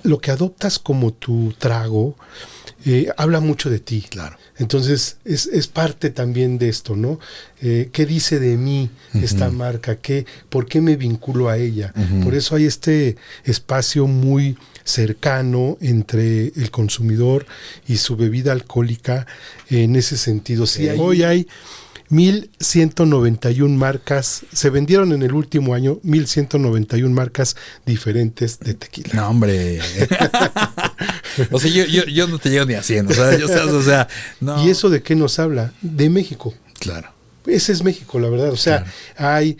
lo que adoptas como tu trago habla mucho de ti. Claro. Entonces es parte también de esto, ¿no? ¿Qué dice de mí esta marca? ¿Por qué me vinculo a ella? Por eso hay este espacio muy cercano entre el consumidor y su bebida alcohólica en ese sentido. Sí, hoy hay 1,191 marcas, se vendieron en el último año 1,191 marcas diferentes de tequila. No, hombre. O sea, yo no te llego ni a 100, o sea, no. ¿Y eso de qué nos habla? De México. Claro. Ese es México, la verdad. O sea, claro.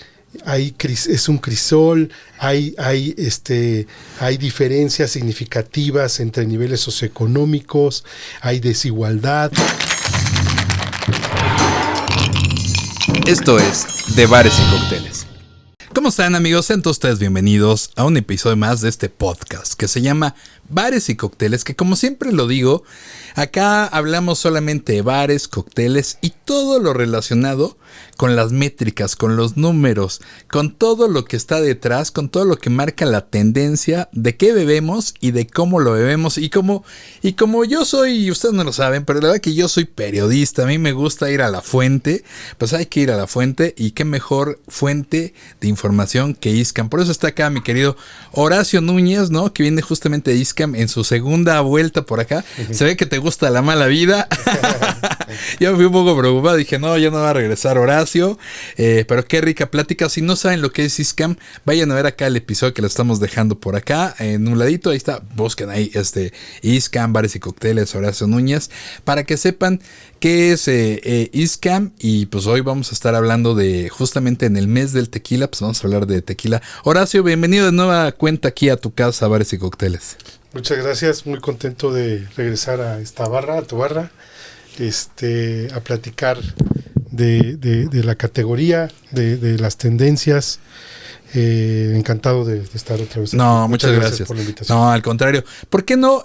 Es un crisol, hay diferencias significativas entre niveles socioeconómicos, hay desigualdad. Esto es De Bares y Cócteles. ¿Cómo están, amigos? Sean todos ustedes bienvenidos a un episodio más de este podcast que se llama Bares y Cócteles, que como siempre lo digo, acá hablamos solamente de bares, cócteles y todo lo relacionado con las métricas, con los números, con todo lo que está detrás, con todo lo que marca la tendencia de qué bebemos y de cómo lo bebemos. Y como yo soy, ustedes no lo saben, pero la verdad que yo soy periodista, a mí me gusta ir a la fuente, pues hay que ir a la fuente, y qué mejor fuente de información que ISCAM. Por eso está acá mi querido Horacio Núñez, ¿no? Que viene justamente de ISCAM en su segunda vuelta por acá. Se ve que te gusta la mala vida. Yo me fui un poco preocupado, dije, no, ya no va a regresar Horacio, pero qué rica plática. Si no saben lo que es ISCAM, vayan a ver acá el episodio que lo estamos dejando por acá, en un ladito, ahí está, busquen ahí, ISCAM, Bares y Cócteles, Horacio Núñez, para que sepan qué es ISCAM. Y pues hoy vamos a estar hablando de, justamente en el mes del tequila, pues vamos a hablar de tequila. Horacio, bienvenido de nueva cuenta aquí a tu casa, Bares y Cócteles. Muchas gracias, muy contento de regresar a esta barra, a tu barra, a platicar de la categoría, de las tendencias. Encantado de estar otra vez aquí. No, muchas gracias por la invitación. No, al contrario. ¿Por qué no?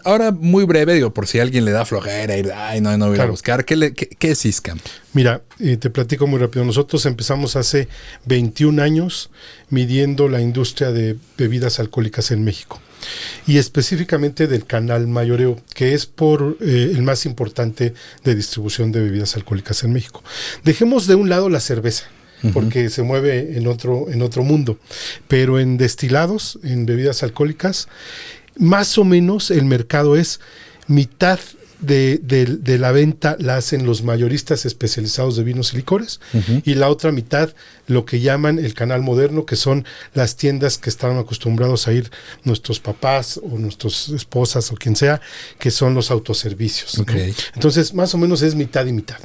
Ahora muy breve, digo, por si alguien le da flojera y no voy a buscar. ¿Qué es ISCAM? Mira, te platico muy rápido. Nosotros empezamos hace 21 años midiendo la industria de bebidas alcohólicas en México. Y específicamente del canal mayoreo, que es el más importante de distribución de bebidas alcohólicas en México. Dejemos de un lado la cerveza, porque se mueve en otro mundo, pero en destilados, en bebidas alcohólicas, más o menos el mercado es mitad de la venta la hacen los mayoristas especializados de vinos y licores, y la otra mitad lo que llaman el canal moderno, que son las tiendas que estaban acostumbrados a ir nuestros papás o nuestras esposas o quien sea, que son los autoservicios, ¿no? Entonces más o menos es mitad y mitad.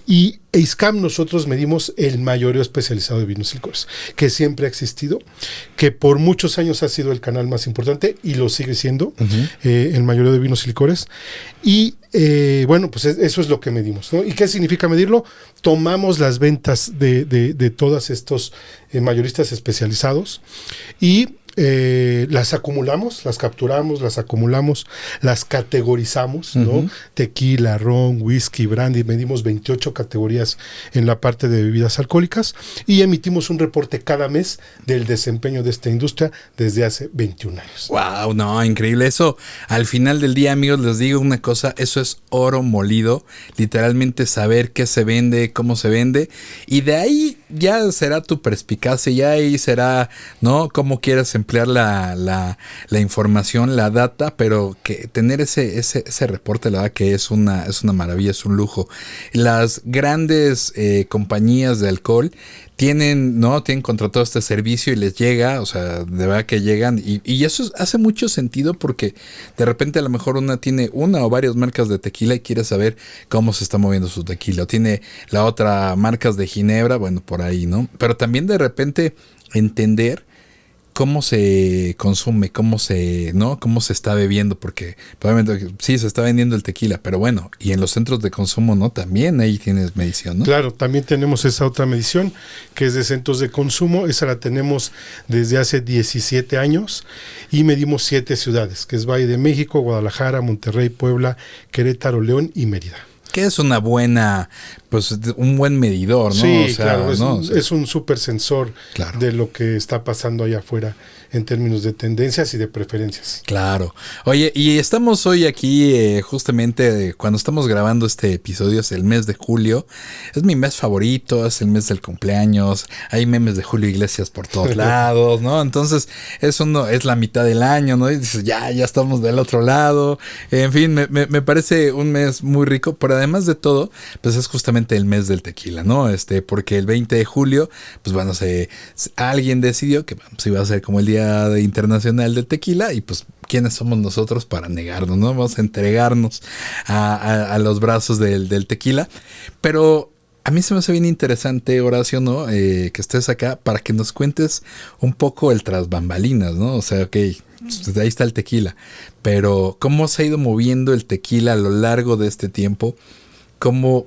Y ISCAM, nosotros medimos el mayoreo especializado de vinos y licores, que siempre ha existido, que por muchos años ha sido el canal más importante y lo sigue siendo, el mayoreo de vinos y licores. Y bueno, pues eso es lo que medimos, ¿no? ¿Y qué significa medirlo? Tomamos las ventas de todos estos mayoristas especializados y las acumulamos, las capturamos, las acumulamos, las categorizamos, ¿no? Tequila, ron, whisky, brandy, medimos 28 categorías en la parte de bebidas alcohólicas y emitimos un reporte cada mes del desempeño de esta industria desde hace 21 años. Wow, no, increíble. Eso, al final del día, amigos, les digo una cosa, eso es oro molido, literalmente saber qué se vende, cómo se vende, y de ahí ya será tu perspicacia, ya ahí será, ¿no? Cómo quieras emplear la información, la data, pero que tener ese reporte, la verdad que es una maravilla, es un lujo. Las grandes compañías de alcohol tienen contratado este servicio y les llega, o sea, de verdad que llegan y eso hace mucho sentido, porque de repente a lo mejor una tiene una o varias marcas de tequila y quiere saber cómo se está moviendo su tequila, o tiene la otra marcas de ginebra, bueno, por ahí, ¿no? Pero también de repente entender cómo se consume, cómo se está bebiendo, porque probablemente sí se está vendiendo el tequila, pero bueno, y en los centros de consumo, ¿no? También ahí tienes medición, ¿no? Claro, también tenemos esa otra medición que es de centros de consumo. Esa la tenemos desde hace 17 años y medimos 7 ciudades, que es Valle de México, Guadalajara, Monterrey, Puebla, Querétaro, León y Mérida. ¿Qué es una buena pues un buen medidor, ¿no? Sí, o sea, claro, ¿no? es un súper sensor Claro. de lo que está pasando allá afuera en términos de tendencias y de preferencias. Claro. Oye, y estamos hoy aquí justamente cuando estamos grabando este episodio, es el mes de julio. Es mi mes favorito, es el mes del cumpleaños. Hay memes de Julio Iglesias por todos lados, ¿no? Entonces, es la mitad del año, ¿no? Y dices, ya estamos del otro lado. En fin, me parece un mes muy rico, pero además de todo, pues es justamente el mes del tequila, ¿no? Porque el 20 de julio, pues bueno, alguien decidió que pues, iba a ser como el Día Internacional del Tequila y pues quiénes somos nosotros para negarnos, ¿no? Vamos a entregarnos a los brazos del tequila, pero a mí se me hace bien interesante, Horacio, ¿no? Que estés acá para que nos cuentes un poco el tras bambalinas, ¿no? O sea, ok, pues ahí está el tequila, pero ¿cómo se ha ido moviendo el tequila a lo largo de este tiempo?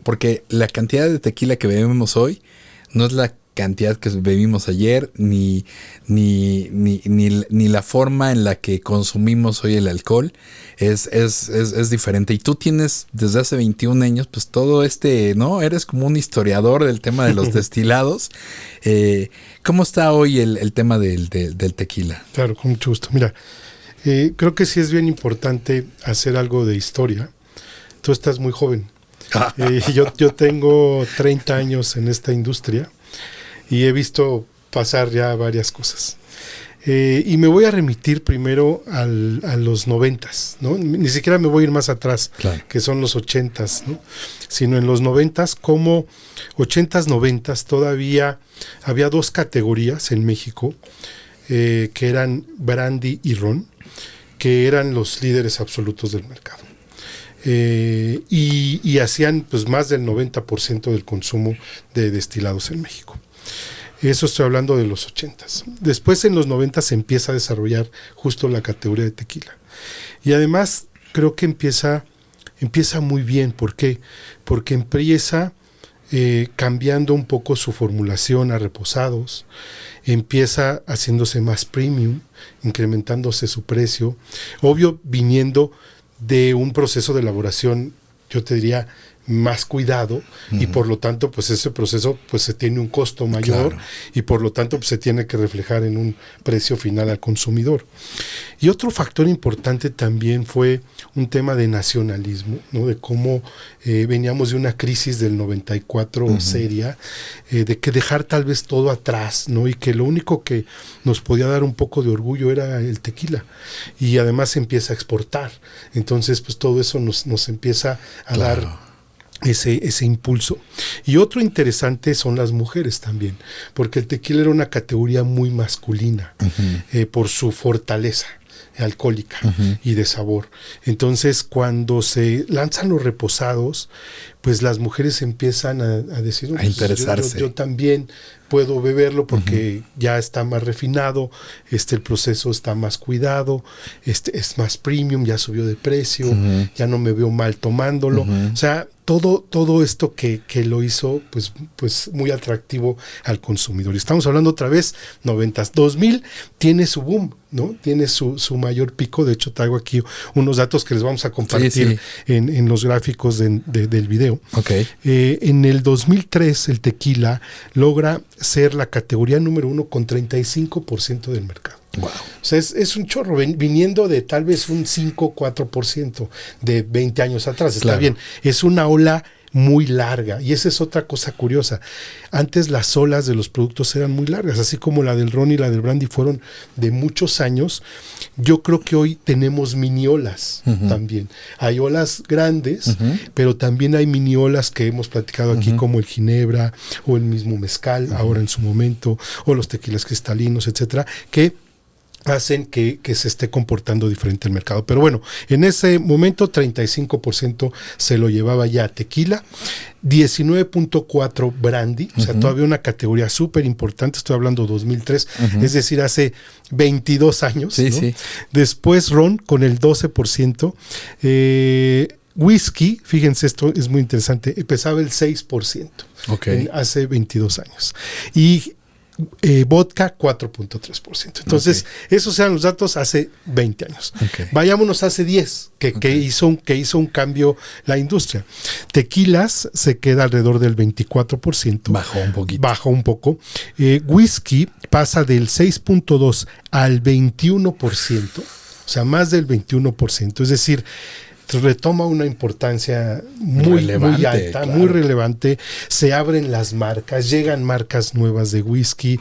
Porque la cantidad de tequila que bebemos hoy no es la cantidad que bebimos ayer, ni la forma en la que consumimos hoy el alcohol es diferente. Y tú tienes desde hace 21 años, pues todo ¿no? Eres como un historiador del tema de los destilados. ¿Cómo está hoy el tema del tequila? Claro, con mucho gusto. Mira, creo que sí es bien importante hacer algo de historia. Tú estás muy joven. Yo tengo 30 años en esta industria y he visto pasar ya varias cosas. Y me voy a remitir primero a los 90s, ¿no? Ni siquiera me voy a ir más atrás, claro, que son los 80s, ¿no? Sino en los 90s, como 80s, 90s, todavía había dos categorías en México, que eran brandy y ron, que eran los líderes absolutos del mercado. Y hacían pues más del 90% del consumo de destilados en México. Eso estoy hablando de los 80s. Después en los 90s se empieza a desarrollar justo la categoría de tequila. Y además creo que empieza muy bien. ¿Por qué? Porque empieza cambiando un poco su formulación a reposados, empieza haciéndose más premium, incrementándose su precio, obvio viniendo de un proceso de elaboración, yo te diría, más cuidado, y por lo tanto pues ese proceso pues se tiene un costo mayor, claro, y por lo tanto pues se tiene que reflejar en un precio final al consumidor. Y otro factor importante también fue un tema de nacionalismo, ¿no? De cómo veníamos de una crisis del 94 seria, de que dejar tal vez todo atrás, ¿no? Y que lo único que nos podía dar un poco de orgullo era el tequila, y además se empieza a exportar. Entonces pues todo eso nos empieza a claro, dar ese impulso. Y otro interesante son las mujeres también, porque el tequila era una categoría muy masculina, por su fortaleza alcohólica y de sabor. Entonces cuando se lanzan los reposados, pues las mujeres empiezan a decir, no, a interesarse. Yo también puedo beberlo porque ya está más refinado, el proceso está más cuidado, es más premium, ya subió de precio, ya no me veo mal tomándolo. O sea, todo esto que lo hizo pues muy atractivo al consumidor. Y estamos hablando otra vez 90s. 2000 tiene su boom, ¿no? Tiene su mayor pico. De hecho, traigo aquí unos datos que les vamos a compartir en los gráficos del video. Okay. En el 2003 el tequila logra ser la categoría número 1 con 35% del mercado. Wow. O sea, es un chorro, viniendo de tal vez un 5-4% de 20 años atrás. Está claro, bien, es una ola muy larga, y esa es otra cosa curiosa. Antes las olas de los productos eran muy largas, así como la del ron y la del brandy fueron de muchos años. Yo creo que hoy tenemos mini olas también. Hay olas grandes, pero también hay mini olas que hemos platicado aquí, como el ginebra o el mismo mezcal, ahora en su momento, o los tequilas cristalinos, etcétera, que hacen que se esté comportando diferente el mercado. Pero bueno, en ese momento 35% se lo llevaba ya tequila, 19.4 brandy, o sea, todavía una categoría súper importante, estoy hablando 2003, es decir, hace 22 años. Sí, ¿no? Sí. Después ron con el 12%, whisky, fíjense, esto es muy interesante, pesaba el 6%, hace 22 años. Y vodka 4.3%. Entonces, esos eran los datos hace 20 años. Vayámonos hace 10, que hizo un cambio la industria. Tequilas se queda alrededor del 24%. Bajó un poco. Whisky pasa del 6.2 al 21%, o sea, más del 21%. Es decir, retoma una importancia muy alta, claro, muy relevante. Se abren las marcas, llegan marcas nuevas de whisky,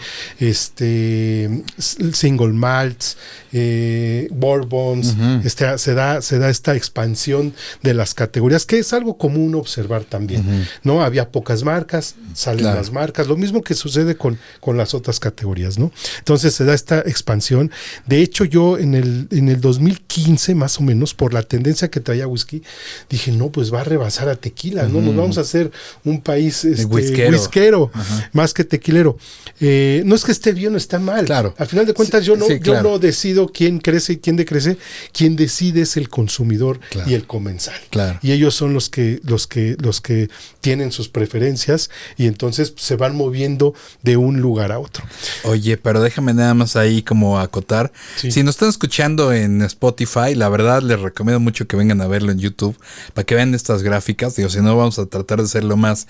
single malts, bourbons. Se da esta expansión de las categorías, que es algo común observar también, ¿no? Había pocas marcas, salen las marcas, lo mismo que sucede con las otras categorías, ¿no? Entonces se da esta expansión. De hecho, yo en el 2015, más o menos, por la tendencia que traía whisky, dije, no, pues va a rebasar a tequila, ¿no? Nos vamos a hacer un país whiskero, más que tequilero. No es que esté bien o está mal. Claro. Al final de cuentas, yo no decido quién crece y quién decrece. Quien decide es el consumidor y el comensal. Claro. Y ellos son los que tienen sus preferencias y entonces se van moviendo de un lugar a otro. Oye, pero déjame nada más ahí como acotar. Sí. Si nos están escuchando en Spotify, la verdad les recomiendo mucho que vengan a verlo en YouTube para que vean estas gráficas. Digo, si no, vamos a tratar de ser lo más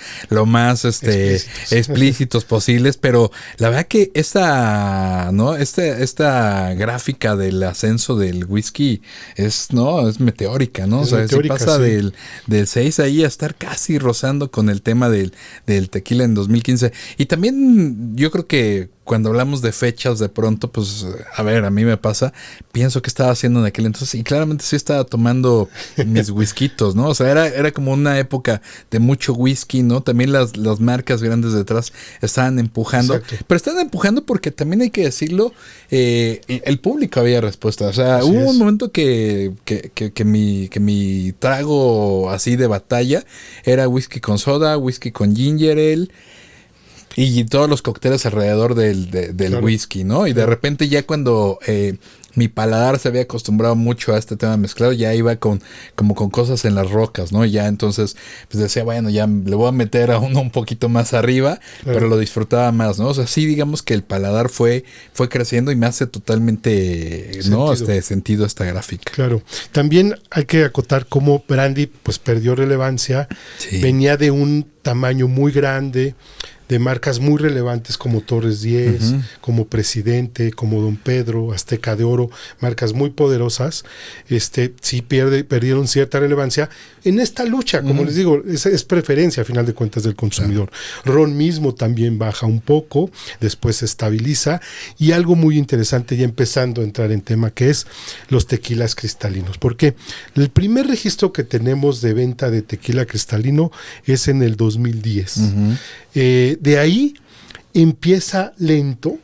explícitos posibles, pero la verdad que esta gráfica del ascenso del whisky es meteórica, ¿no? O sea, si pasa del 6 ahí a estar casi rozando con el tema del tequila en 2015. Y también yo creo que cuando hablamos de fechas, de pronto, pues, a mí me pasa, pienso que estaba haciendo en aquel entonces, y claramente sí estaba tomando mis whiskitos, ¿no? O sea, era como una época de mucho whisky, ¿no? También las marcas grandes detrás estaban empujando. Exacto. Pero estaban empujando porque también hay que decirlo, el público había respuesta. O sea, hubo un momento que mi trago así de batalla era whisky con soda, whisky con ginger ale, y todos los cócteles alrededor del whisky, ¿no? Y de repente ya cuando mi paladar se había acostumbrado mucho a este tema mezclado, ya iba como con cosas en las rocas, ¿no? Ya entonces pues decía, bueno, ya le voy a meter a uno un poquito más arriba, pero lo disfrutaba más, ¿no? O sea, sí, digamos que el paladar fue creciendo y me hace totalmente sentido esta gráfica. Claro. También hay que acotar cómo brandy pues perdió relevancia, venía de un tamaño muy grande, de marcas muy relevantes como Torres 10, como Presidente, como Don Pedro, Azteca de Oro, marcas muy poderosas, sí perdieron cierta relevancia en esta lucha, como les digo, es preferencia a final de cuentas del consumidor. Ron mismo también baja un poco, después se estabiliza, y algo muy interesante, ya empezando a entrar en tema, que es los tequilas cristalinos. ¿Por qué? El primer registro que tenemos de venta de tequila cristalino es en el 2010. De ahí empieza lento,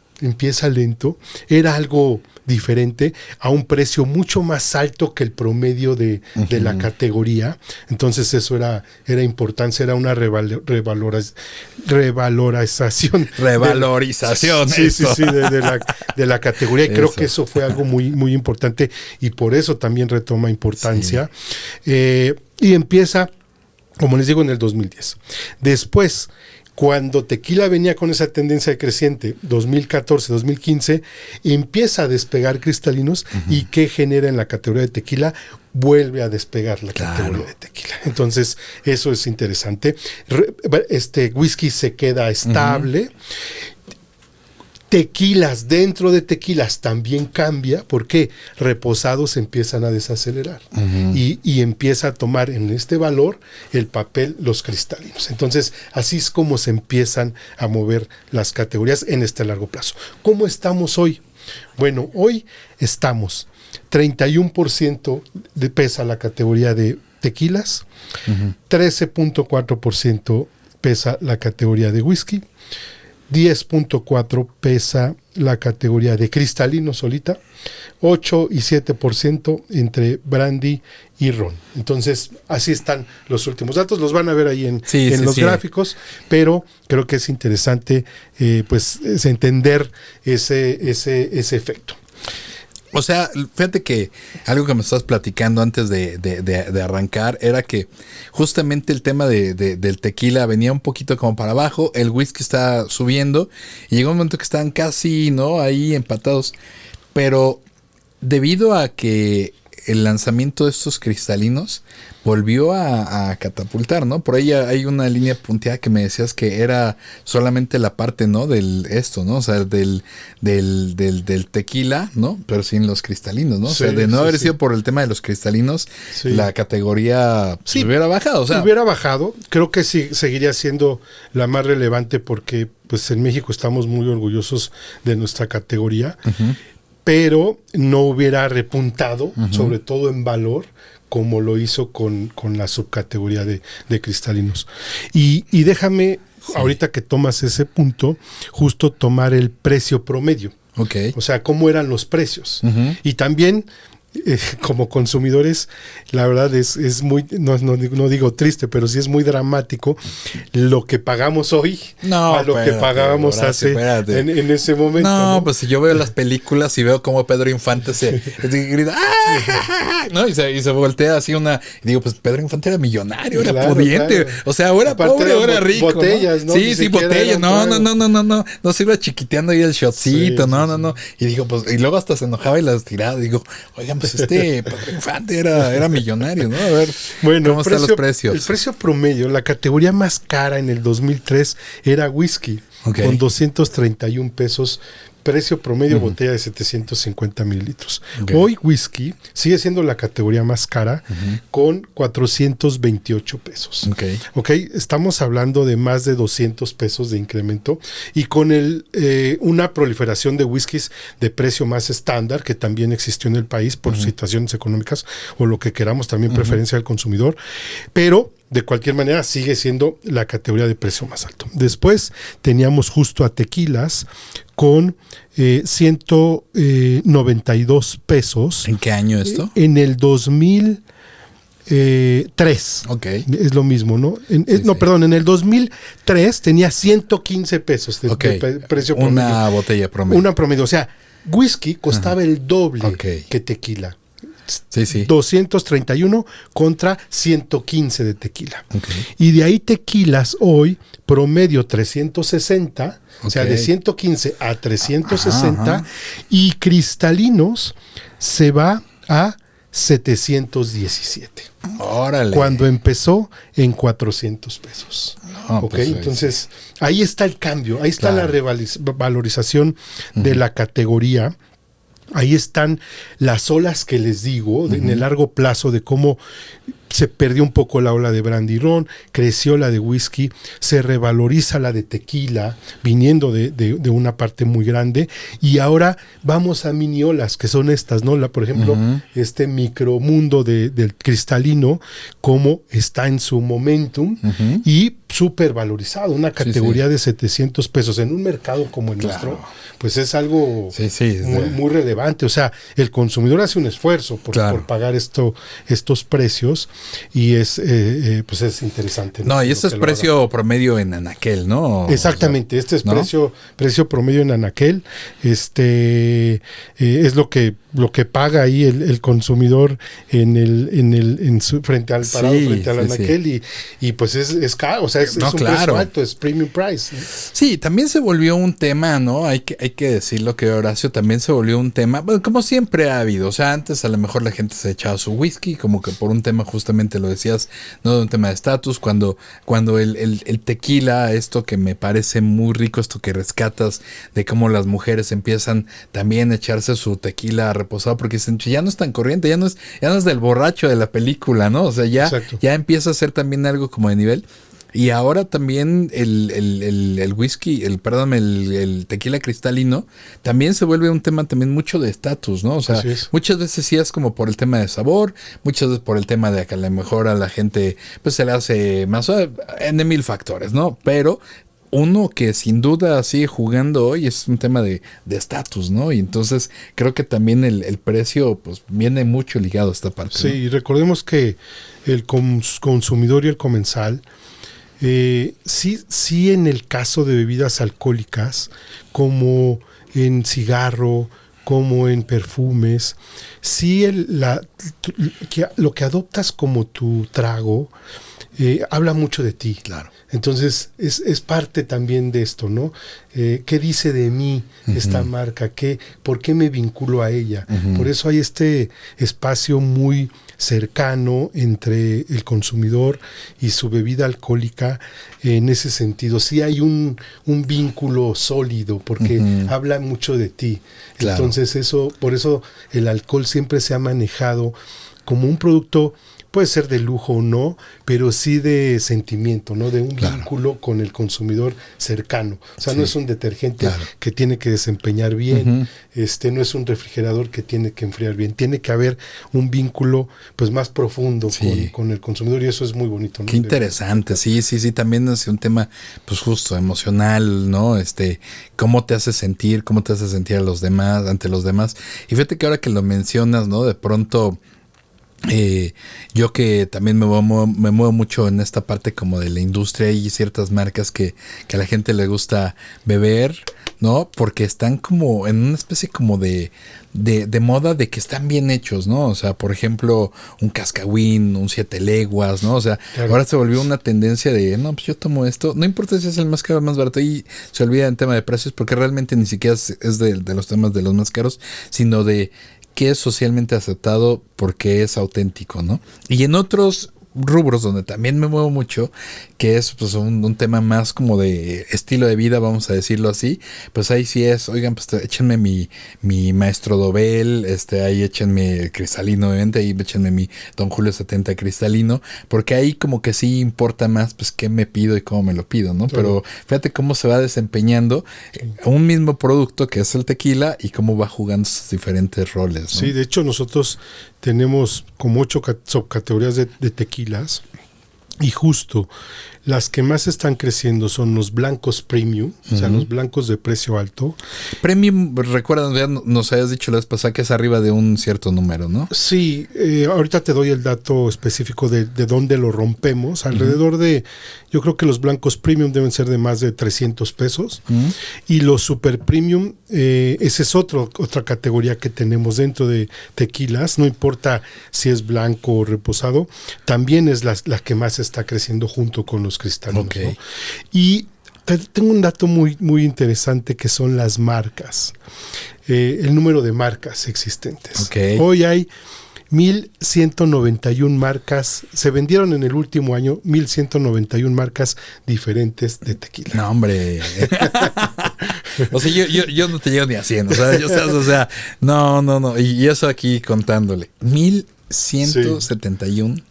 era algo diferente, a un precio mucho más alto que el promedio de la categoría. Entonces eso era importante, era una revalorización. De la categoría, y creo que eso fue algo muy, muy importante, y por eso también retoma importancia. Y empieza, como les digo, en el 2010. Después, cuando tequila venía con esa tendencia creciente, 2014, 2015, empieza a despegar cristalinos, y ¿qué genera en la categoría de tequila? Vuelve a despegar la categoría de tequila. Entonces, eso es interesante. Whisky se queda estable. Tequilas, dentro de tequilas también cambia, porque reposados empiezan a desacelerar y empieza a tomar en este valor el papel los cristalinos. Entonces, así es como se empiezan a mover las categorías en este largo plazo. ¿Cómo estamos hoy? Bueno, hoy estamos 31% de pesa la categoría de tequilas, 13.4% pesa la categoría de whisky, 10.4% pesa la categoría de cristalino solita, 8 y 7% entre brandy y ron. Entonces, así están los últimos datos. Los van a ver ahí en los gráficos, pero creo que es interesante entender ese efecto. O sea, fíjate que algo que me estabas platicando antes de arrancar era que justamente el tema del tequila venía un poquito como para abajo, el whisky está subiendo y llegó un momento que estaban casi, ¿no? Ahí empatados. Pero debido a que el lanzamiento de estos cristalinos volvió a catapultar, ¿no? Por ahí hay una línea punteada que me decías que era solamente la parte, ¿no? ¿no? O sea, del tequila, ¿no? Pero sin los cristalinos, ¿no? O sea, de no haber sido por el tema de los cristalinos, la categoría hubiera bajado. O sea, hubiera bajado. Creo que sí seguiría siendo la más relevante porque, pues, en México estamos muy orgullosos de nuestra categoría. Uh-huh. Pero no hubiera repuntado, sobre todo en valor, como lo hizo con la subcategoría de cristalinos. Y déjame, ahorita que tomas ese punto, justo tomar el precio promedio. Okay. O sea, cómo eran los precios. Uh-huh. Y también, como consumidores, la verdad es muy, no digo triste, pero sí es muy dramático lo que pagamos hoy a lo que pagábamos en ese momento. No, pues si yo veo las películas y veo cómo Pedro Infante se grita, ¡ah! ¿No? Y se voltea así y digo, pues Pedro Infante era millonario, era pudiente. Claro. O sea, ahora pobre, ahora rico. Botellas, ¿no? Sí, botellas. No se iba chiquiteando ahí el shotcito, no. Y digo, pues, y luego hasta se enojaba y las tiraba. Digo, oigan, pues Pedro Infante era millonario, ¿no? A ver, bueno, ¿cómo están los precios? El precio promedio, la categoría más cara en el 2003 era whisky, con 231 pesos. Precio promedio, botella de 750 mililitros. Okay. Hoy whisky sigue siendo la categoría más cara, con 428 pesos. Okay, estamos hablando de más de 200 pesos de incremento y con una proliferación de whiskies de precio más estándar que también existió en el país por situaciones económicas o lo que queramos, también preferencia del consumidor, pero de cualquier manera sigue siendo la categoría de precio más alto. Después teníamos justo a tequilas con 192 pesos. ¿En qué año esto? En el 2003. Okay. Es lo mismo, ¿no? Perdón, en el 2003 tenía 115 pesos de precio promedio. Una botella promedio. Una promedio. O sea, whisky costaba el doble que tequila. Sí. 231 contra 115 de tequila. Okay. Y de ahí tequilas hoy promedio 360, o sea, de 115 a 360, y cristalinos se va a 717. Órale. Cuando empezó en 400 pesos. Pues entonces ahí está el cambio, ahí está la revalorización de la categoría. Ahí están las olas que les digo en el largo plazo de cómo se perdió un poco la ola de brandy ron, creció la de whisky, se revaloriza la de tequila, viniendo de una parte muy grande, y ahora vamos a mini olas, que son estas, ¿no? Por ejemplo, este micromundo del cristalino, como está en su momentum, y súper valorizado, una categoría de 700 pesos en un mercado como el nuestro, pues es algo muy relevante. O sea, el consumidor hace un esfuerzo por pagar estos precios, y pues es interesante. No, y este es precio promedio en anaquel, ¿no? Exactamente, este es precio promedio en anaquel. Es lo que paga ahí el consumidor frente al parado, frente al anaquel, y pues es caro, o sea, es un precio alto, es premium price, ¿no? Sí, también se volvió un tema, ¿no? Hay que decirlo, que Horacio, también se volvió un tema, bueno, como siempre ha habido. O sea, antes a lo mejor la gente se echaba su whisky, como que por un tema, justamente lo decías, no de un tema de estatus, cuando el tequila, esto que me parece muy rico, esto que rescatas de cómo las mujeres empiezan también a echarse su tequila reposado, porque dicen, ya no es tan corriente, ya no es del borracho de la película, ¿no? O sea, ya empieza a ser también algo como de nivel. Y ahora también el whisky, el tequila cristalino, también se vuelve un tema también mucho de estatus, ¿no? O sea, muchas veces sí es como por el tema de sabor, muchas veces por el tema de que a lo mejor a la gente pues se le hace más en mil factores, ¿no? Pero uno que sin duda sigue jugando hoy es un tema de estatus, ¿no? Y entonces creo que también el precio pues viene mucho ligado a esta parte. Sí, ¿no? Y recordemos que el consumidor y el comensal, sí en el caso de bebidas alcohólicas, como en cigarro, como en perfumes. Sí, lo que adoptas como tu trago habla mucho de ti. Claro. Entonces es parte también de esto, ¿no? ¿Qué dice de mí esta marca? ¿Por qué me vinculo a ella? Por eso hay este espacio muy cercano entre el consumidor y su bebida alcohólica en ese sentido. Sí hay un vínculo sólido porque habla mucho de ti. Claro. Entonces por eso el alcohol siempre se ha manejado como un producto. Puede ser de lujo o no, pero sí de sentimiento, ¿no? De un vínculo con el consumidor cercano. O sea, no es un detergente que tiene que desempeñar bien, no es un refrigerador que tiene que enfriar bien. Tiene que haber un vínculo pues más profundo con el consumidor y eso es muy bonito, ¿no? Qué interesante, sí. También es un tema pues justo emocional, ¿no? Cómo te hace sentir a los demás, ante los demás. Y fíjate que ahora que lo mencionas, ¿no? De pronto... yo que también me muevo mucho en esta parte como de la industria y ciertas marcas que a la gente le gusta beber, ¿no? Porque están como en una especie como de moda de que están bien hechos, ¿no? O sea, por ejemplo, un Cascahuín, un 7 leguas, ¿no? O sea, ahora se volvió una tendencia de, no, pues yo tomo esto, no importa si es el más caro o más barato, y se olvida el tema de precios porque realmente ni siquiera es de los temas de los más caros, sino de que es socialmente aceptado porque es auténtico, ¿no? Y en otros rubros donde también me muevo mucho, que es pues un tema más como de estilo de vida, vamos a decirlo así, pues ahí sí es, oigan, pues échenme mi Maestro Dobel, ahí échenme cristalino, obviamente, ahí échenme mi Don Julio 70 cristalino, porque ahí como que sí importa más pues qué me pido y cómo me lo pido, ¿no? Pero fíjate cómo se va desempeñando un mismo producto que es el tequila y cómo va jugando sus diferentes roles, ¿no? Sí, de hecho nosotros tenemos como 8 subcategorías de tequilas y justo las que más están creciendo son los blancos premium, o sea, los blancos de precio alto. Premium, recuerdan, ya nos habías dicho la vez pasada que es arriba de un cierto número, ¿no? Sí, ahorita te doy el dato específico de dónde lo rompemos. Alrededor de, yo creo que los blancos premium deben ser de más de 300 pesos. Y los super premium, esa es otra categoría que tenemos dentro de tequilas. No importa si es blanco o reposado, también es la que más está creciendo junto con los cristalinos, ¿no? Y tengo un dato muy, muy interesante que son las marcas, el número de marcas existentes. Hoy hay 1,191 marcas, se vendieron en el último año 1,191 marcas diferentes de tequila. No, hombre. O sea, yo no te llego ni a 100, o sea, no, y eso aquí contándole. 1,171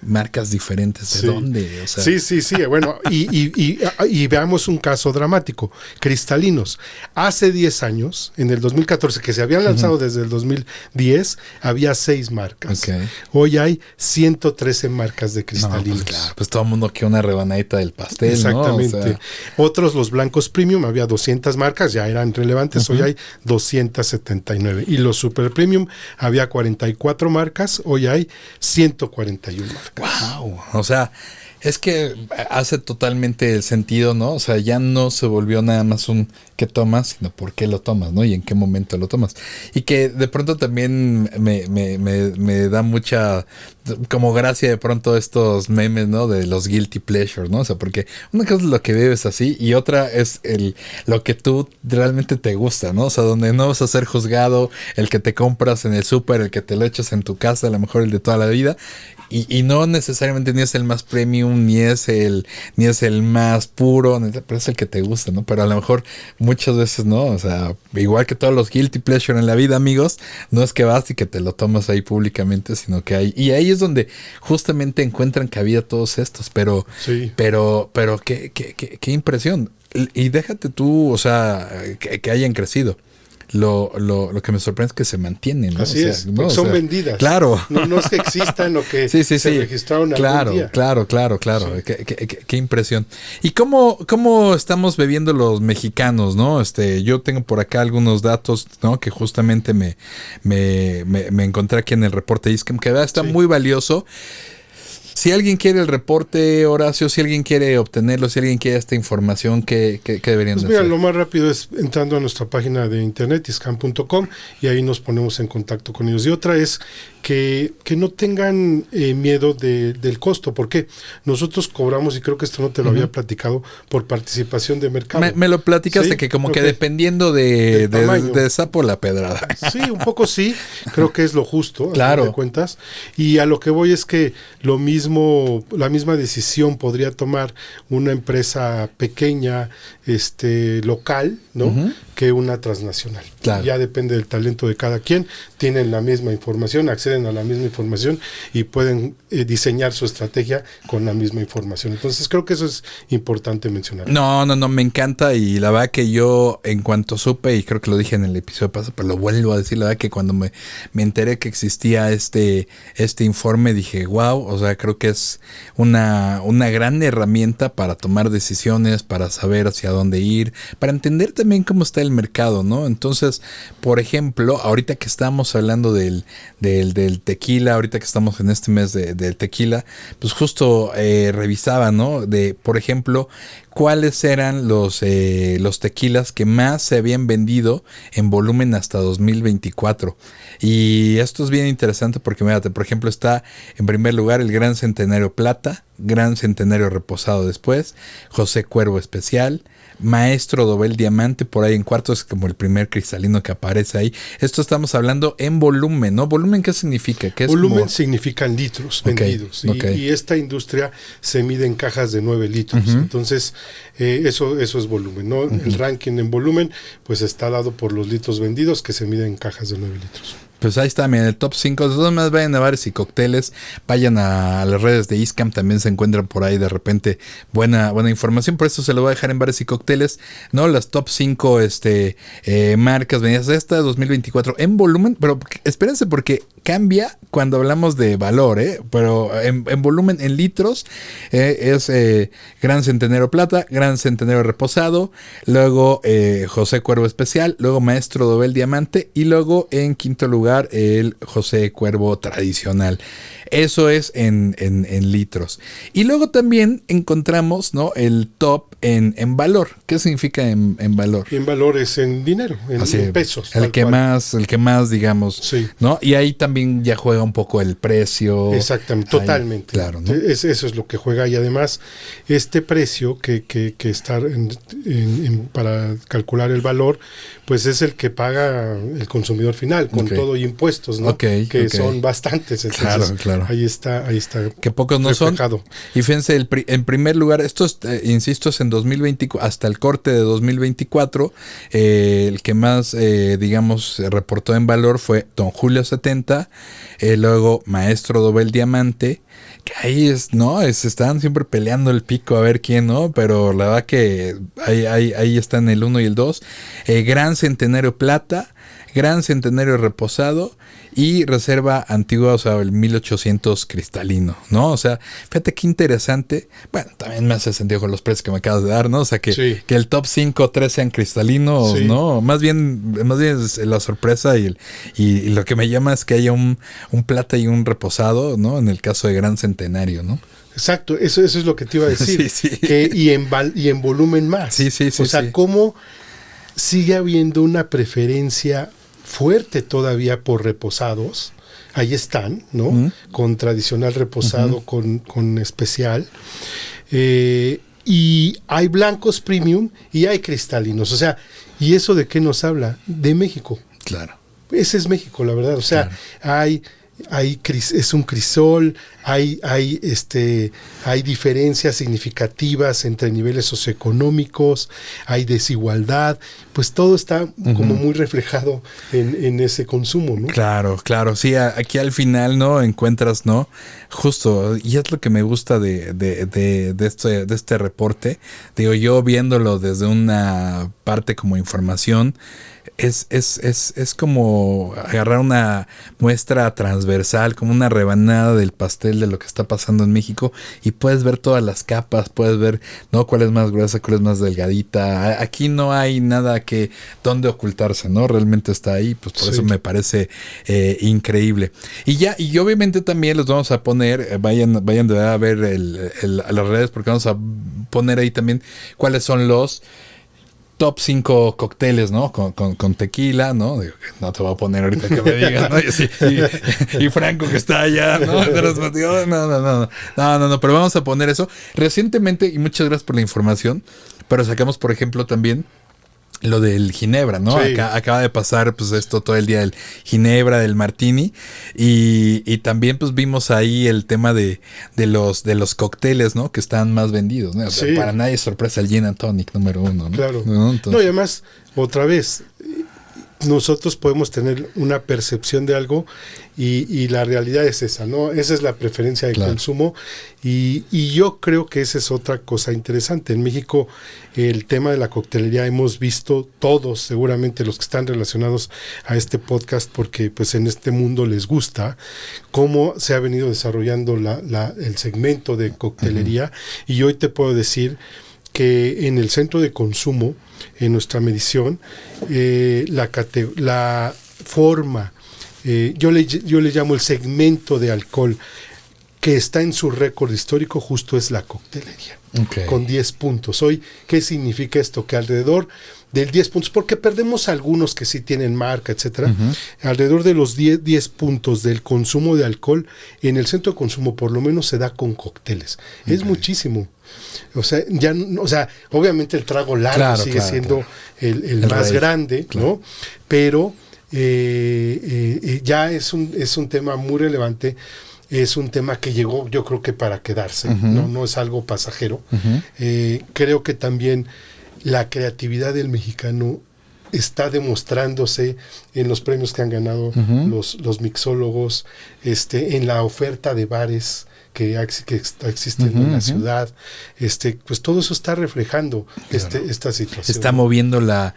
marcas diferentes. ¿De dónde? O sea. Sí. Bueno, y veamos un caso dramático. Cristalinos. Hace 10 años, en el 2014, que se habían lanzado desde el 2010, había 6 marcas. Hoy hay 113 marcas de cristalinos. No, pues claro, pues todo el mundo quiere una rebanadita del pastel, exactamente, ¿no? O sea. Otros, los blancos premium, había 200 marcas, ya eran relevantes. Hoy hay 279. Y los super premium, había 44 marcas, hoy hay 141 marcas. Wow, o sea, es que hace totalmente sentido, ¿no? O sea, ya no se volvió nada más un qué tomas, sino por qué lo tomas, ¿no? Y en qué momento lo tomas. Y que de pronto también me da mucha como gracia de pronto estos memes, ¿no? De los guilty pleasures, ¿no? O sea, porque una cosa es lo que bebes así y otra es lo que tú realmente te gusta, ¿no? O sea, donde no vas a ser juzgado, el que te compras en el súper, el que te lo echas en tu casa, a lo mejor el de toda la vida. Y no necesariamente ni es el más premium, ni es el más puro, pero es el que te gusta, ¿no? Pero a lo mejor muchas veces no, o sea, igual que todos los guilty pleasure en la vida, amigos, no es que vas y que te lo tomas ahí públicamente, sino que hay, y ahí es donde justamente encuentran cabida todos estos, pero qué impresión. Y déjate tú, o sea, que hayan crecido. Lo que me sorprende es que se mantienen, ¿no? Así es, ¿no? Son vendidas. Claro. No es que existan o que se registraron algún día. Claro. Sí. Qué impresión. ¿Y cómo estamos bebiendo los mexicanos, no? Yo tengo por acá algunos datos, ¿no? Que justamente me encontré aquí en el reporte ISCAM, que está muy valioso. Si alguien quiere el reporte, Horacio, si alguien quiere obtenerlo, si alguien quiere esta información, ¿qué deberían Pues mira, hacer? lo más rápido es entrando a nuestra página de internet, iscam.com, y ahí nos ponemos en contacto con ellos. Y otra es que no tengan miedo del costo, porque nosotros cobramos, y creo que esto no te lo había platicado, por participación de mercado. Me lo platicaste, ¿Sí? que como que Ok. dependiendo Del tamaño. de sapo la pedrada. Sí, un poco sí, creo que es lo justo, Claro. a fin de cuentas. Y a lo que voy es que la misma decisión podría tomar una empresa pequeña, local, ¿no? Ujú. Que una transnacional. Claro. Ya depende del talento de cada quien. Tienen la misma información, acceden a la misma información y pueden diseñar su estrategia con la misma información. Entonces creo que eso es importante mencionar. No, me encanta, y la verdad que yo en cuanto supe, y creo que lo dije en el episodio pasado, pero lo vuelvo a decir, la verdad que cuando me enteré que existía este informe, dije, wow, o sea, creo que es una gran herramienta para tomar decisiones, para saber hacia dónde ir, para entender también cómo está el mercado, ¿no? Entonces, por ejemplo, ahorita que estamos hablando del tequila, ahorita que estamos en este mes del tequila, pues justo revisaba, ¿no? Por ejemplo, cuáles eran los tequilas que más se habían vendido en volumen hasta 2024. Y esto es bien interesante porque, mírate, por ejemplo, está en primer lugar el Gran Centenario Plata, Gran Centenario Reposado después, José Cuervo Especial, Maestro Dobel Diamante, por ahí en cuarto, es como el primer cristalino que aparece ahí. Esto estamos hablando en volumen, ¿no? ¿Volumen qué significa? ¿Qué es Volumen como... significan litros vendidos. Ok. Y esta industria se mide en cajas de 9 litros. Ujú. Entonces, eso es volumen, ¿no? El ranking en volumen, pues está dado por los litros vendidos, que se miden en cajas de 9 litros. Pues ahí está, miren, el top 5. Los más vayan a bares y cócteles, vayan a las redes de ISCAM, también se encuentran por ahí de repente buena información, por eso se lo voy a dejar en bares y cócteles, ¿no? Las top 5 marcas venidas esta 2024 en volumen, pero espérense porque cambia cuando hablamos de valor, pero en volumen, en litros, es Gran Centenario Plata, Gran Centenario Reposado, luego José Cuervo Especial, luego Maestro Dobel Diamante y luego en quinto lugar el José Cuervo Tradicional. Eso es en litros. Y luego también encontramos, ¿no?, el top en valor. ¿Qué significa en valor? Y en valores en dinero, en pesos. El que más, digamos, sí, ¿no? Y ahí también ya juega un poco el precio. Exactamente, ahí, totalmente. Claro, ¿no? Eso es lo que juega. Y además, este precio que está para calcular el valor, pues es el que paga el consumidor final, con todo y impuestos, ¿no? Que son bastantes. Entonces, claro. Ahí está. Que pocos no reflejado. son. Y fíjense, en primer lugar, esto es, insisto, es en 2024, hasta el corte de 2024, el que más, digamos, reportó en valor fue Don Julio 70, luego Maestro Dobel Diamante, que ahí están siempre peleando el pico a ver quién, ¿no? Pero la verdad que ahí están el 1 y el 2. Gran Centenario Plata, Gran Centenario Reposado y Reserva Antigua, o sea, el 1800 cristalino, ¿no? O sea, fíjate qué interesante. Bueno, también me hace sentido con los precios que me acabas de dar, ¿no? O sea, que el top 5 3 sean cristalinos, ¿no? Más bien es la sorpresa y lo que me llama es que haya un plata y un reposado, ¿no? En el caso de Gran Centenario, ¿no? Exacto, eso es lo que te iba a decir. Sí. Y en volumen más. Sí. O sea, cómo sigue habiendo una preferencia fuerte todavía por reposados. Ahí están, ¿no? Con tradicional reposado, con especial. Y hay blancos premium y hay cristalinos. O sea, ¿y eso de qué nos habla? De México. Claro. Ese es México, la verdad. O sea, es un crisol, hay diferencias significativas entre niveles socioeconómicos, hay desigualdad, pues todo está como muy reflejado en ese consumo, ¿no? Claro. Sí, aquí al final, ¿no? Encuentras, ¿no? Justo, y es lo que me gusta de este reporte. Digo, yo viéndolo desde una parte como información, es como agarrar una muestra transversal, como una rebanada del pastel de lo que está pasando en México, y puedes ver todas las capas, puedes ver, ¿no?, cuál es más gruesa, cuál es más delgadita. Aquí no hay nada que donde ocultarse, ¿no? Realmente está ahí, pues por eso me parece increíble. Y obviamente también les vamos a poner, vayan de verdad a ver a las redes, porque vamos a poner ahí también cuáles son los top 5 cócteles, ¿no? Con tequila, ¿no? Digo, no te voy a poner ahorita que me digan, ¿no? Y Franco que está allá, ¿no? No, pero vamos a poner eso. Recientemente, y muchas gracias por la información, pero sacamos, por ejemplo, también lo del Ginebra, ¿no? Sí. Acaba de pasar, pues, esto todo el día, el Ginebra, del Martini, y también, pues, vimos ahí el tema de los cócteles, ¿no? Que están más vendidos, ¿no? O sea, para nadie es sorpresa el Gin and Tonic número 1, ¿no? Claro. ¿No? Entonces, No, y además, otra vez, nosotros podemos tener una percepción de algo y la realidad es esa, ¿no? Esa es la preferencia de consumo y yo creo que esa es otra cosa interesante. En México el tema de la coctelería hemos visto todos, seguramente los que están relacionados a este podcast, porque pues en este mundo les gusta cómo se ha venido desarrollando el segmento de coctelería. Y hoy te puedo decir que en el centro de consumo, en nuestra medición, la forma, yo le llamo el segmento de alcohol que está en su récord histórico, justo es la coctelería, con 10 puntos. Hoy, ¿qué significa esto? Que alrededor del 10 puntos, porque perdemos algunos que sí tienen marca, etcétera, alrededor de los 10 puntos del consumo de alcohol en el centro de consumo, por lo menos se da con cócteles. Es muchísimo. O sea, obviamente el trago largo sigue siendo el más grande, ¿no? Pero ya es un tema muy relevante. Es un tema que llegó, yo creo que para quedarse, no es algo pasajero. Creo que también la creatividad del mexicano está demostrándose en los premios que han ganado los mixólogos, en la oferta de bares que existen en la ciudad, pues todo eso está reflejando esta situación. Está moviendo la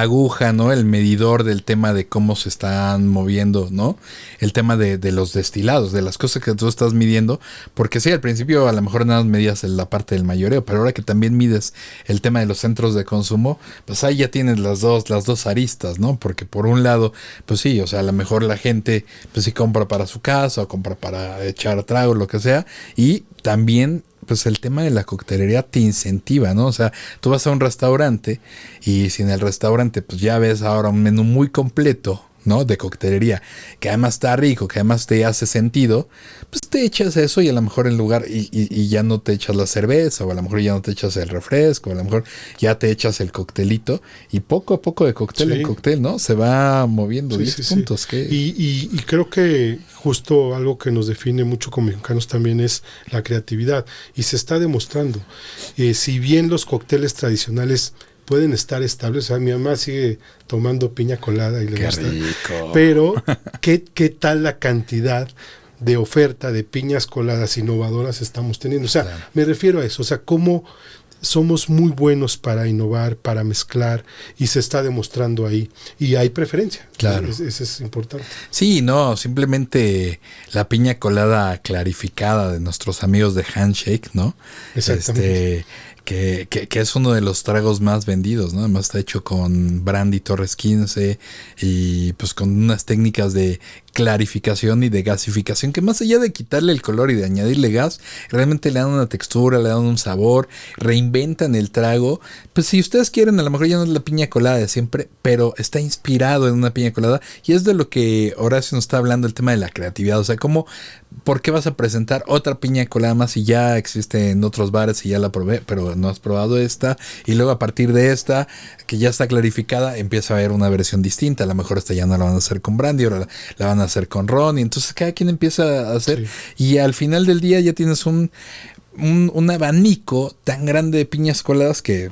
aguja, ¿no? El medidor del tema de cómo se están moviendo, ¿no? El tema de los destilados, de las cosas que tú estás midiendo, porque sí, al principio a lo mejor nada más medías la parte del mayoreo, pero ahora que también mides el tema de los centros de consumo, pues ahí ya tienes las dos aristas, ¿no? Porque por un lado, pues sí, o sea, a lo mejor la gente, pues sí compra para su casa o compra para echar trago, lo que sea, y también pues el tema de la coctelería te incentiva, ¿no? O sea, tú vas a un restaurante y si en el restaurante pues ya ves ahora un menú muy completo, ¿no? De coctelería, que además está rico, que además te hace sentido, pues te echas eso y a lo mejor en lugar, y ya no te echas la cerveza, o a lo mejor ya no te echas el refresco, o a lo mejor ya te echas el coctelito, y poco a poco de cóctel en cóctel, ¿no? Se va moviendo 10 puntos. Sí. Y creo que justo algo que nos define mucho como mexicanos también es la creatividad, y se está demostrando. Si bien los cócteles tradicionales pueden estar estables, o sea, mi mamá sigue tomando piña colada y le gusta. Rico. Pero, ¿qué tal la cantidad de oferta de piñas coladas innovadoras estamos teniendo? O sea, me refiero a eso, o sea, cómo somos muy buenos para innovar, para mezclar, y se está demostrando ahí. Y hay preferencia. Claro. Eso es importante. Sí, no, simplemente la piña colada clarificada de nuestros amigos de Handshake, ¿no? Exactamente. Que es uno de los tragos más vendidos, ¿no? Además está hecho con brandy Torres 15 y pues con unas técnicas de clarificación y de gasificación que más allá de quitarle el color y de añadirle gas, realmente le dan una textura, le dan un sabor, reinventan el trago. Pues si ustedes quieren, a lo mejor ya no es la piña colada de siempre, pero está inspirado en una piña colada, y es de lo que Horacio nos está hablando, el tema de la creatividad. O sea, ¿por qué vas a presentar otra piña colada más si ya existe en otros bares y ya la probé, pero no has probado esta? Y luego a partir de esta, que ya está clarificada, empieza a haber una versión distinta. A lo mejor esta ya no la van a hacer con brandy, ahora la van a hacer con ron, y entonces cada quien empieza a hacer, y al final del día ya tienes un abanico tan grande de piñas coladas que,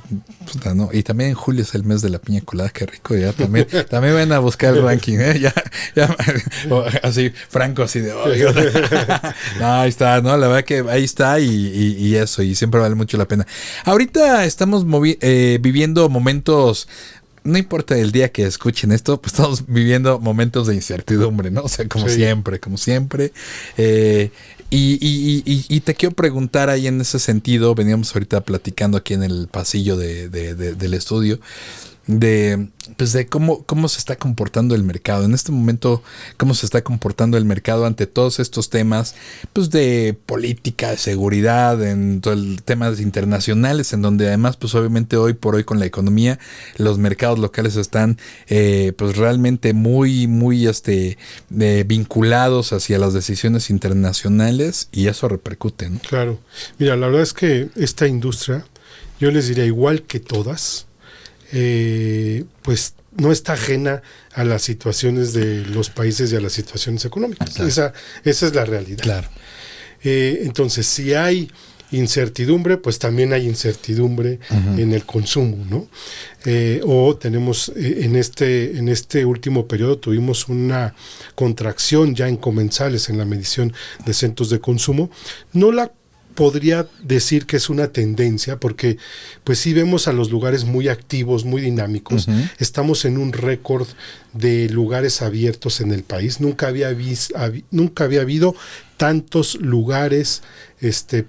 puta, ¿no? Y también en julio es el mes de la piña colada, qué rico, ya también van a buscar el ranking, ya así, Franco así de, no, ahí está, ¿no? La verdad que ahí está, y eso, y siempre vale mucho la pena. Ahorita estamos viviendo momentos no importa el día que escuchen esto, pues estamos viviendo momentos de incertidumbre, ¿no? O sea, como siempre. Y te quiero preguntar ahí en ese sentido, veníamos ahorita platicando aquí en el pasillo del estudio, de cómo se está comportando el mercado. En este momento, cómo se está comportando el mercado ante todos estos temas, pues de política, de seguridad, en todo el temas internacionales, en donde además, pues obviamente hoy por hoy con la economía, los mercados locales están pues realmente muy vinculados hacia las decisiones internacionales y eso repercute, ¿no? Claro. Mira, la verdad es que esta industria, yo les diría igual que todas, pues no está ajena a las situaciones de los países y a las situaciones económicas. Claro. Esa es la realidad. Claro. Entonces, si hay incertidumbre, pues también hay incertidumbre en el consumo, ¿no? O tenemos en este último periodo tuvimos una contracción ya en comensales en la medición de centros de consumo. No la podría decir que es una tendencia, porque pues sí vemos a los lugares muy activos, muy dinámicos. Estamos en un récord de lugares abiertos en el país. Nunca había habido tantos lugares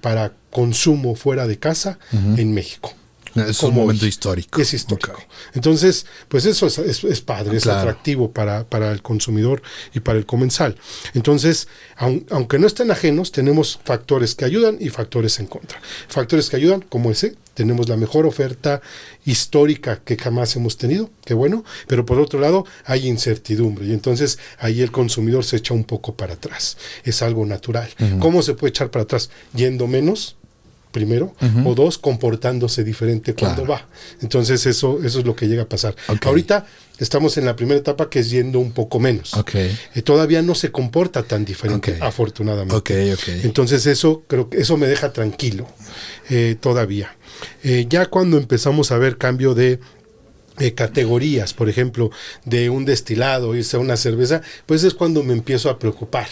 para consumo fuera de casa en México. Es un momento histórico. Es histórico. Okay. Entonces, pues eso es padre, es atractivo para el consumidor y para el comensal. Entonces, aunque no estén ajenos, tenemos factores que ayudan y factores en contra. Factores que ayudan, como ese, tenemos la mejor oferta histórica que jamás hemos tenido, qué bueno, pero por otro lado hay incertidumbre y entonces ahí el consumidor se echa un poco para atrás. Es algo natural. ¿Cómo se puede echar para atrás? Yendo menos, primero, o dos, comportándose diferente cuando va. Entonces eso es lo que llega a pasar. Okay. Ahorita estamos en la primera etapa, que es yendo un poco menos. Okay. Todavía no se comporta tan diferente, afortunadamente. Okay. Entonces creo que eso me deja tranquilo todavía. Ya cuando empezamos a ver cambio de categorías, por ejemplo, de un destilado, irse a una cerveza, pues es cuando me empiezo a preocupar,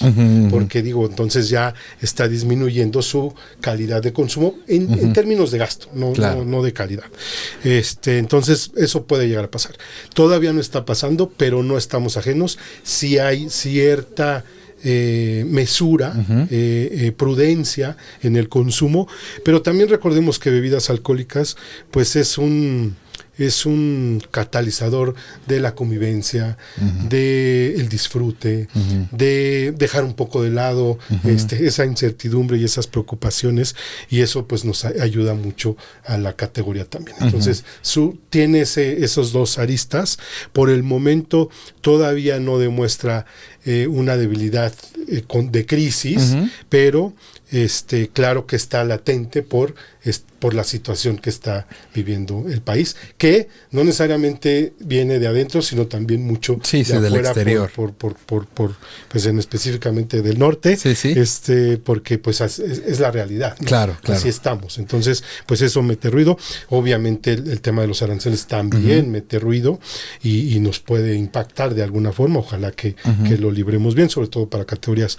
porque digo, entonces ya está disminuyendo su calidad de consumo en términos de gasto, no de calidad. Entonces eso puede llegar a pasar. Todavía no está pasando, pero no estamos ajenos. Si hay cierta mesura, prudencia en el consumo, pero también recordemos que bebidas alcohólicas, pues es un catalizador de la convivencia, del disfrute, de dejar un poco de lado esa incertidumbre y esas preocupaciones, y eso pues nos ayuda mucho a la categoría también. Entonces tiene esos dos aristas. Por el momento todavía no demuestra una debilidad de crisis, pero claro que está latente por la situación que está viviendo el país, que no necesariamente viene de adentro, sino también mucho de afuera, del exterior, pues específicamente del norte, porque pues es la realidad, ¿no? Claro. Así estamos. Entonces, pues eso mete ruido. Obviamente el tema de los aranceles también mete ruido y nos puede impactar de alguna forma. Ojalá que lo libremos bien, sobre todo para categorías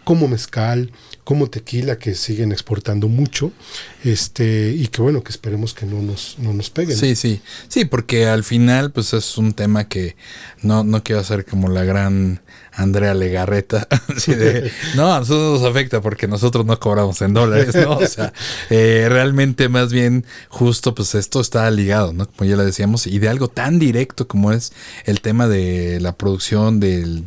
como mezcal, como tequila, que siguen exportando mucho, y que bueno, que esperemos que no nos peguen. Sí, porque al final pues es un tema que no quiero hacer como la gran Andrea Legarreta, no, a nosotros nos afecta porque nosotros no cobramos en dólares, ¿no? O sea, realmente más bien justo pues esto está ligado, ¿no? Como ya le decíamos, y de algo tan directo como es el tema de la producción del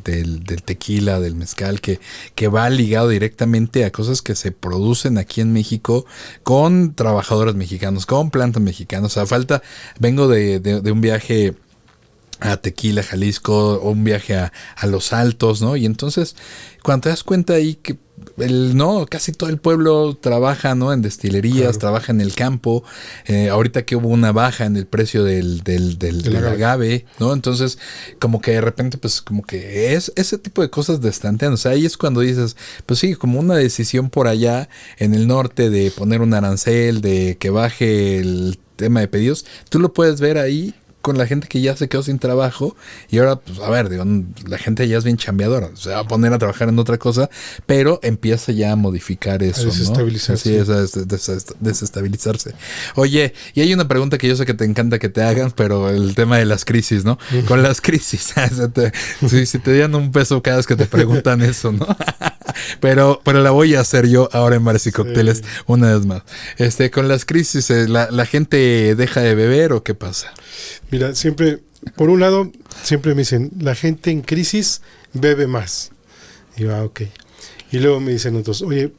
tequila, del mezcal, que va ligado directamente a cosas que se producen aquí en México con trabajadores mexicanos, con plantas mexicanas. O sea, vengo de un viaje a Tequila, Jalisco, o un viaje a Los Altos, ¿no? Y entonces, cuando te das cuenta ahí que casi todo el pueblo trabaja, ¿no? En destilerías, trabaja en el campo. Ahorita que hubo una baja en el precio del agave, ¿no? Entonces, como que de repente, pues, como que es ese tipo de cosas destantean. O sea, ahí es cuando dices, pues sí, como una decisión por allá en el norte de poner un arancel, de que baje el tema de pedidos, tú lo puedes ver ahí con la gente que ya se quedó sin trabajo y ahora, pues a ver, digo, la gente ya es bien chambeadora, se va a poner a trabajar en otra cosa, pero empieza ya a modificar eso, a desestabilizarse. ¿no? Sí, es desestabilizarse. Oye, y hay una pregunta que yo sé que te encanta que te hagan, pero el tema de las crisis, ¿no? Con las crisis, si te dieran un peso cada vez que te preguntan eso, ¿no? Pero la voy a hacer yo ahora en Bares y Cócteles una vez más. Con las crisis, ¿la gente deja de beber o qué pasa? Mira, siempre, por un lado, siempre me dicen, la gente en crisis bebe más. Y yo, ok. Y luego me dicen otros, oye,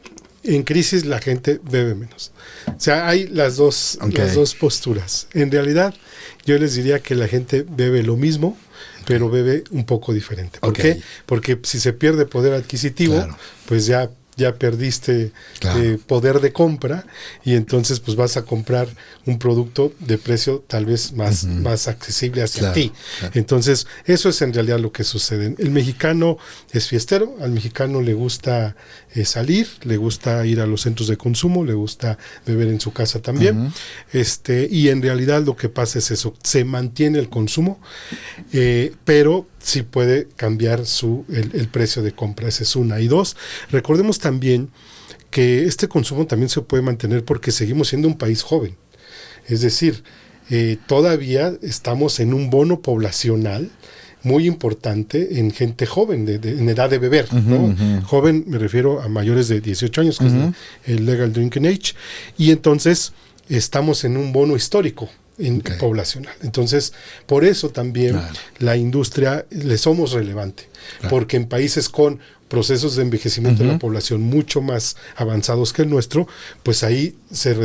en crisis la gente bebe menos. O sea, hay las dos posturas. En realidad, yo les diría que la gente bebe lo mismo, pero bebe un poco diferente. ¿Por qué? Porque si se pierde poder adquisitivo, pues ya perdiste poder de compra y entonces pues vas a comprar un producto de precio tal vez más accesible hacia ti. Entonces eso es en realidad lo que sucede. El mexicano es fiestero, al mexicano le gusta salir, le gusta ir a los centros de consumo, le gusta beber en su casa también. Y en realidad lo que pasa es eso, se mantiene el consumo, pero sí puede cambiar el precio de compra. Esa es una. Y dos, recordemos también que este consumo también se puede mantener porque seguimos siendo un país joven. Es decir, todavía estamos en un bono poblacional muy importante en gente joven, en edad de beber, ¿no? Joven, me refiero a mayores de 18 años, que es el Legal Drinking Age, y entonces estamos en un bono histórico poblacional. Entonces, por eso también la industria le somos relevante, porque en países con procesos de envejecimiento de la población mucho más avanzados que el nuestro, pues ahí se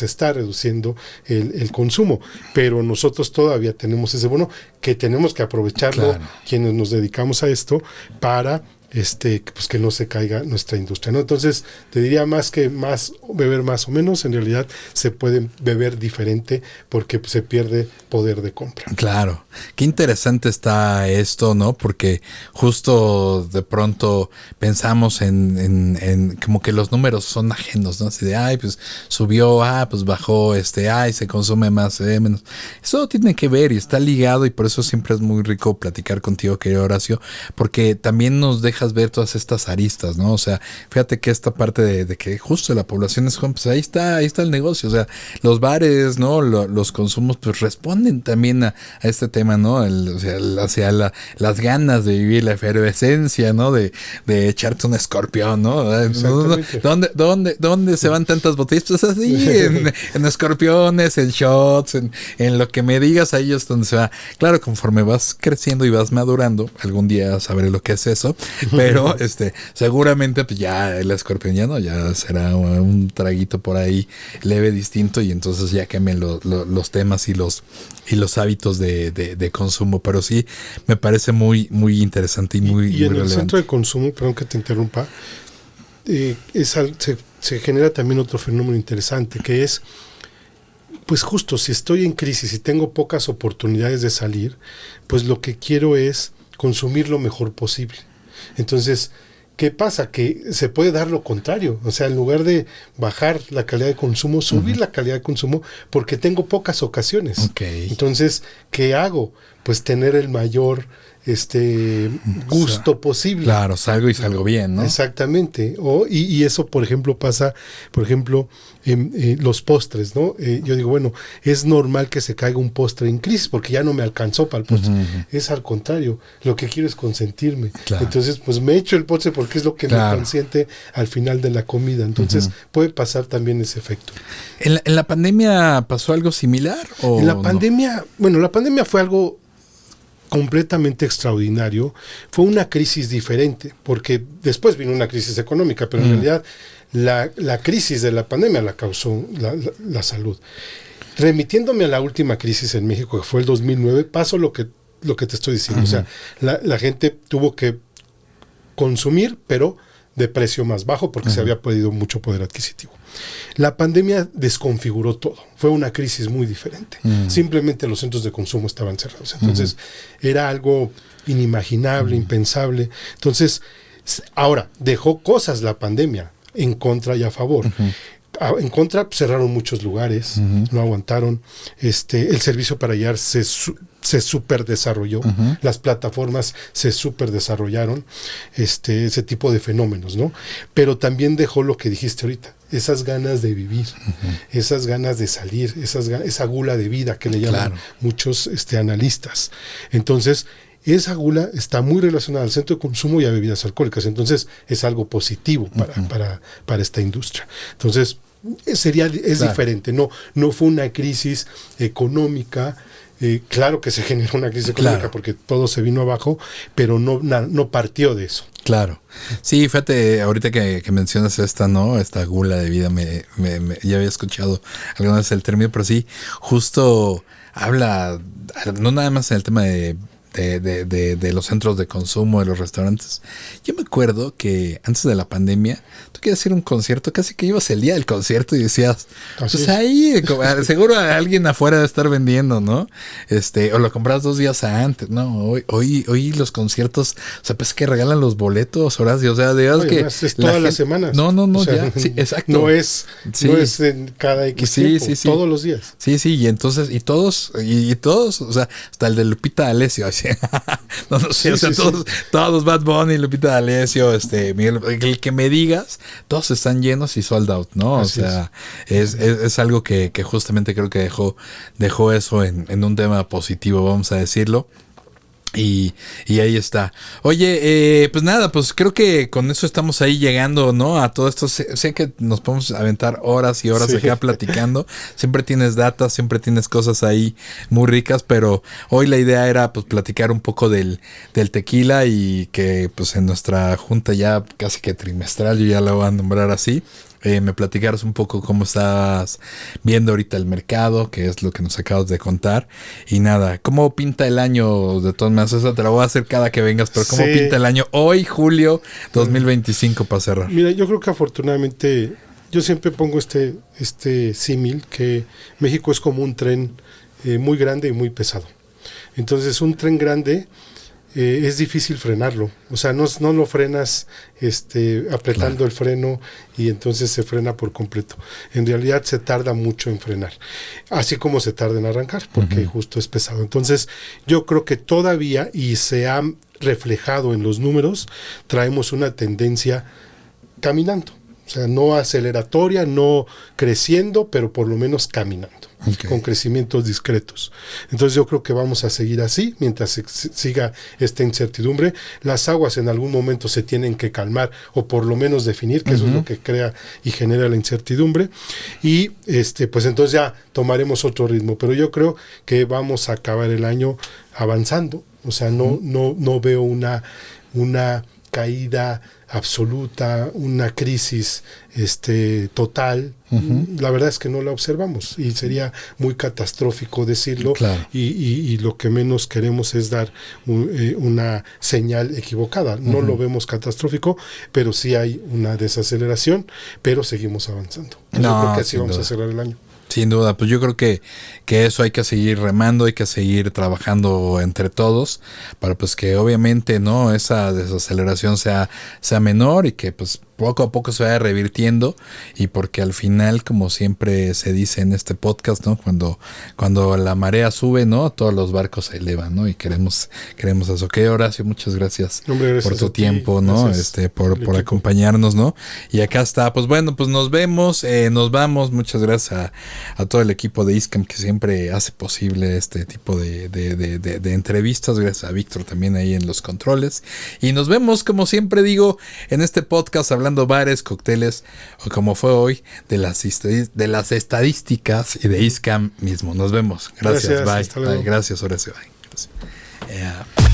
está reduciendo el consumo, pero nosotros todavía tenemos ese bono que tenemos que aprovecharlo quienes nos dedicamos a esto para pues que no se caiga nuestra industria, ¿no? Entonces, te diría beber más o menos, en realidad se puede beber diferente porque pues, se pierde poder de compra. Claro, qué interesante está esto, ¿no? Porque justo de pronto pensamos en como que los números son ajenos, ¿no? Así de, pues subió, pues bajó, se consume más, menos. Eso tiene que ver y está ligado y por eso siempre es muy rico platicar contigo, querido Horacio, porque también nos dejas ver todas estas aristas, ¿no? O sea, fíjate que esta parte de que justo la población es joven, pues ahí está el negocio, o sea, los bares, ¿no? Los consumos, pues responden también a este tema, ¿no? Hacia las ganas de vivir la efervescencia, ¿no? De echarte un escorpión, ¿no? ¿Dónde se van tantas botellas? Pues así, en escorpiones, en shots, en lo que me digas, ahí es donde se va. Claro, conforme vas creciendo y vas madurando, algún día sabré lo que es eso, pero seguramente pues ya el escorpión ya será un traguito por ahí leve, distinto, y entonces ya cambian los temas y los hábitos de consumo, pero sí me parece muy, muy interesante y muy en relevante. El centro de consumo, perdón que te interrumpa, se genera también otro fenómeno interesante, que es, pues justo, si estoy en crisis y tengo pocas oportunidades de salir, pues lo que quiero es consumir lo mejor posible. Entonces, ¿qué pasa? Que se puede dar lo contrario. O sea, en lugar de bajar la calidad de consumo, subir la calidad de consumo porque tengo pocas ocasiones. Entonces, ¿qué hago? Pues tener el mayor gusto posible. Claro, salgo bien, ¿no? Exactamente. Y eso, por ejemplo, pasa, en los postres, ¿no? Yo digo, bueno, es normal que se caiga un postre en crisis porque ya no me alcanzó para el postre. Es al contrario, lo que quiero es consentirme. Entonces, pues me echo el postre porque es lo que me consiente al final de la comida. Entonces, puede pasar también ese efecto. ¿En la pandemia pasó algo similar? En la pandemia, la pandemia fue algo completamente extraordinario. Fue una crisis diferente, porque después vino una crisis económica, pero en realidad la crisis de la pandemia la causó la salud. Remitiéndome a la última crisis en México, que fue el 2009, pasó lo que te estoy diciendo. O sea, la gente tuvo que consumir, pero de precio más bajo, porque se había perdido mucho poder adquisitivo. La pandemia desconfiguró todo. Fue una crisis muy diferente. Simplemente los centros de consumo estaban cerrados. Entonces, era algo inimaginable, impensable. Entonces, ahora, dejó cosas la pandemia en contra y a favor. En contra, cerraron muchos lugares, no aguantaron. El servicio para llegar se súper desarrolló, las plataformas se súper desarrollaron, ese tipo de fenómenos, ¿no? Pero también dejó lo que dijiste ahorita, esas ganas de vivir, esas ganas de salir, esa gula de vida que le llaman muchos analistas. Entonces, esa gula está muy relacionada al centro de consumo y a bebidas alcohólicas, entonces es algo positivo para esta industria. Entonces, es diferente, no fue una crisis económica. Claro que se generó una crisis económica porque todo se vino abajo, pero no partió de eso. Claro. Sí, fíjate, ahorita que mencionas esta gula de vida, ya había escuchado alguna vez el término, pero sí, justo habla, no nada más en el tema de los centros de consumo, de los restaurantes. Yo me acuerdo que antes de la pandemia, tú querías ir a un concierto, casi que ibas el día del concierto y decías, pues ahí, seguro alguien afuera debe estar vendiendo, ¿no? O lo compras 2 días antes, ¿no? Hoy los conciertos, o sea, pues que regalan los boletos, Horacio, o sea, digamos que es todas las semanas. No, o sea, ya, sí, exacto. No es en cada X tiempo, todos los días. Sí, y entonces, y todos, o sea, hasta el de Lupita D'Alessio, así. Todos Bad Bunny, Lupita D'Alessio, Miguel, el que me digas, todos están llenos y sold out, ¿no? Así o sea, es algo que justamente creo que dejó eso en un tema positivo, vamos a decirlo. Y ahí está. Oye, pues nada, pues creo que con eso estamos ahí llegando, ¿no? A todo esto. Sé que nos podemos aventar horas y horas acá platicando. Siempre tienes datas, siempre tienes cosas ahí muy ricas, pero hoy la idea era pues platicar un poco del tequila y que pues en nuestra junta ya casi que trimestral, yo ya la voy a nombrar así. Me platicaras un poco cómo estás viendo ahorita el mercado, que es lo que nos acabas de contar. Y nada, ¿cómo pinta el año? De todas maneras, eso te lo voy a hacer cada que vengas, pero ¿cómo pinta el año hoy, julio 2025, para cerrar? Mira, yo creo que afortunadamente, yo siempre pongo este símil, que México es como un tren muy grande y muy pesado. Entonces, un tren grande es difícil frenarlo, o sea, no lo frenas apretando el freno y entonces se frena por completo. En realidad se tarda mucho en frenar, así como se tarda en arrancar, porque justo es pesado. Entonces yo creo que todavía, y se ha reflejado en los números, traemos una tendencia caminando, o sea, no aceleratoria, no creciendo, pero por lo menos caminando. Con crecimientos discretos. Entonces yo creo que vamos a seguir así mientras siga esta incertidumbre. Las aguas en algún momento se tienen que calmar o por lo menos definir, que eso es lo que crea y genera la incertidumbre, y pues entonces ya tomaremos otro ritmo, pero yo creo que vamos a acabar el año avanzando. O sea, no veo una caída absoluta, una crisis total. La verdad es que no la observamos y sería muy catastrófico decirlo. Y lo que menos queremos es dar una señal equivocada. No lo vemos catastrófico, pero sí hay una desaceleración, pero seguimos avanzando. Yo creo que así vamos a cerrar el año. Sin duda, pues yo creo que eso hay que seguir remando, hay que seguir trabajando entre todos para pues que obviamente no esa desaceleración sea menor y que pues poco a poco se vaya revirtiendo, y porque al final, como siempre se dice en este podcast, ¿no? Cuando la marea sube, ¿no? Todos los barcos se elevan, ¿no? Y queremos eso. Ok, Horacio, muchas gracias, por tu tiempo, ¿no? Por acompañarnos, ¿no? Y acá está, pues bueno, pues nos vemos, nos vamos. Muchas gracias a todo el equipo de ISCAM que siempre hace posible este tipo de entrevistas. Gracias a Víctor también ahí en los controles. Y nos vemos, como siempre digo, en este podcast hablando bares, cócteles, o como fue hoy, de las estadísticas y de ISCAM mismo. Nos vemos. Gracias. Bye. Gracias, Horacio. Bye. Gracias.